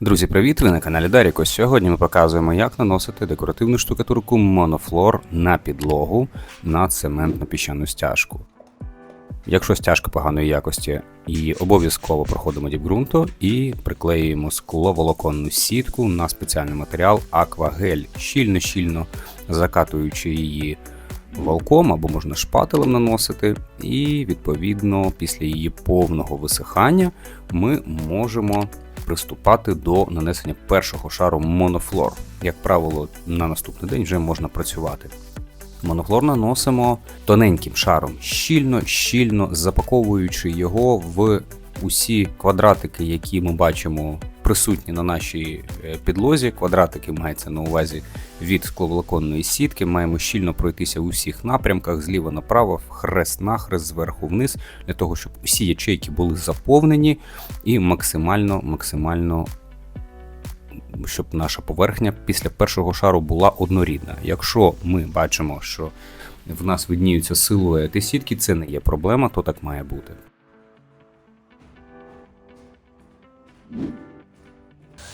Друзі, привіт! Ви на каналі Даріко. Сьогодні ми показуємо, як наносити декоративну штукатурку Монофлор на підлогу на цементно-піщану стяжку. Якщо стяжка поганої якості, її обов'язково проходимо діпґрунту і приклеюємо скловолоконну сітку на спеціальний матеріал Аквагель, щільно закатуючи її валком або можна шпателем наносити, і відповідно після її повного висихання ми можемо приступати до нанесення першого шару Монофлор. Як правило, на наступний день вже можна працювати. Монофлор наносимо тоненьким шаром, щільно запаковуючи його в усі квадратики, які ми бачимо присутні на нашій підлозі. Квадратики мається на увазі від скловолоконної сітки. Маємо щільно пройтися у всіх напрямках, зліва направо, хрест-нахрест, зверху вниз, для того, щоб усі ячейки були заповнені і максимально, щоб наша поверхня після першого шару була однорідна. Якщо ми бачимо, що в нас видніються силуети сітки, це не є проблема, то так має бути.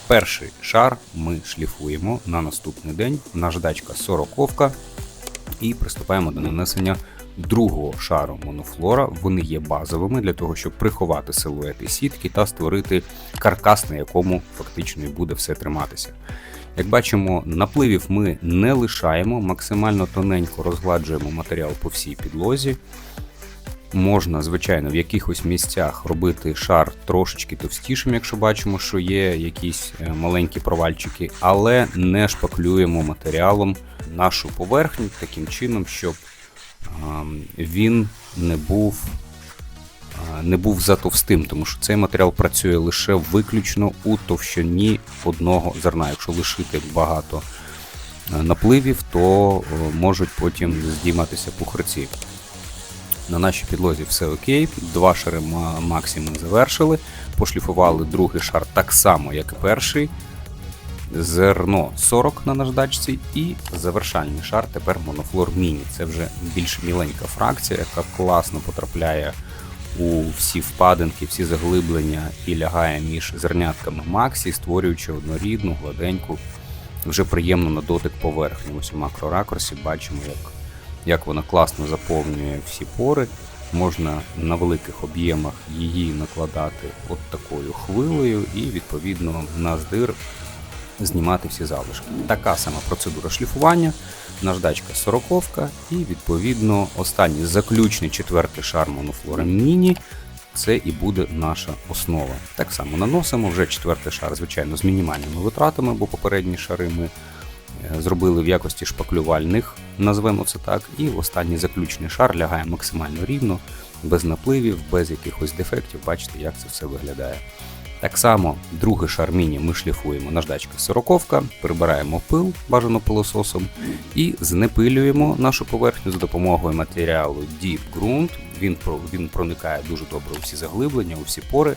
Перший шар ми шліфуємо на наступний день, наждачка 40-ка, і приступаємо до нанесення другого шару монофлора. Вони є базовими для того, щоб приховати силуети сітки та створити каркас, на якому фактично і буде все триматися. Як бачимо, напливів ми не лишаємо, максимально тоненько розгладжуємо матеріал по всій підлозі. Можна, звичайно, в якихось місцях робити шар трошечки товстішим, якщо бачимо, що є якісь маленькі провальчики, але не шпаклюємо матеріалом нашу поверхню таким чином, щоб він не був затовстим, тому що цей матеріал працює лише виключно у товщині одного зерна. Якщо лишити багато напливів, то можуть потім здійматися пухирці. На нашій підлозі все окей, два шари максимум завершили, пошліфували другий шар так само, як і перший, зерно 40 на наждачці і завершальний шар тепер Монофлор Міні. Це вже більш міленька фракція, яка класно потрапляє у всі впадинки, всі заглиблення і лягає між зернятками Максі, створюючи однорідну, гладеньку, вже приємну на дотик поверхню. Ось у макроракурсі бачимо, як вона класно заповнює всі пори. Можна на великих об'ємах її накладати от такою хвилею і відповідно на здир знімати всі залишки. Така сама процедура шліфування, наждачка 40-ка і відповідно останній заключний четвертий шар Монофлора Міні. Це і буде наша основа. Так само наносимо вже четвертий шар, звичайно, з мінімальними витратами, бо попередні шари ми зробили в якості шпаклювальних, назвемо це так, і останній заключний шар лягає максимально рівно, без напливів, без якихось дефектів. Бачите, як це все виглядає. Так само другий шар міні ми шліфуємо, наждачка 40-ка, прибираємо пил бажано пилососом і знепилюємо нашу поверхню за допомогою матеріалу Deep Grunt. Він проникає дуже добре у всі заглиблення, у всі пори,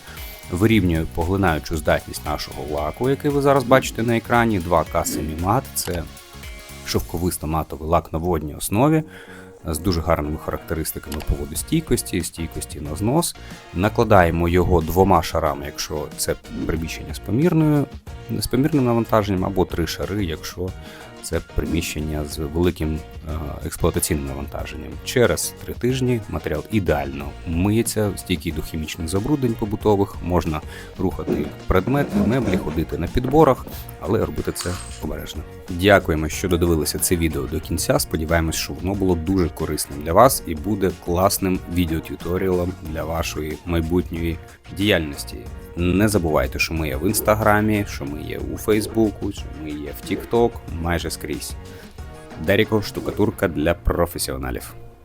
вирівнює поглинаючу здатність нашого лаку, який ви зараз бачите на екрані, 2К Семімат, це шовковисто-матовий лак на водній основі, з дуже гарними характеристиками по водостійкості, стійкості на знос. Накладаємо його двома шарами, якщо це приміщення з помірним навантаженням, або 3 шари, якщо це приміщення з великим експлуатаційним навантаженням. Через 3 тижні матеріал ідеально миється, стійкий до хімічних забруднень побутових, можна рухати предмети, меблі, ходити на підборах, але робити це обережно. Дякуємо, що додивилися це відео до кінця. Сподіваємось, що воно було дуже корисним для вас і буде класним відеотюторіалом для вашої майбутньої діяльності. Не забувайте, що ми є в Інстаграмі, що ми є у Фейсбуку, що ми є в Тікток, майже скрізь. Даріко, штукатурка для професіоналів.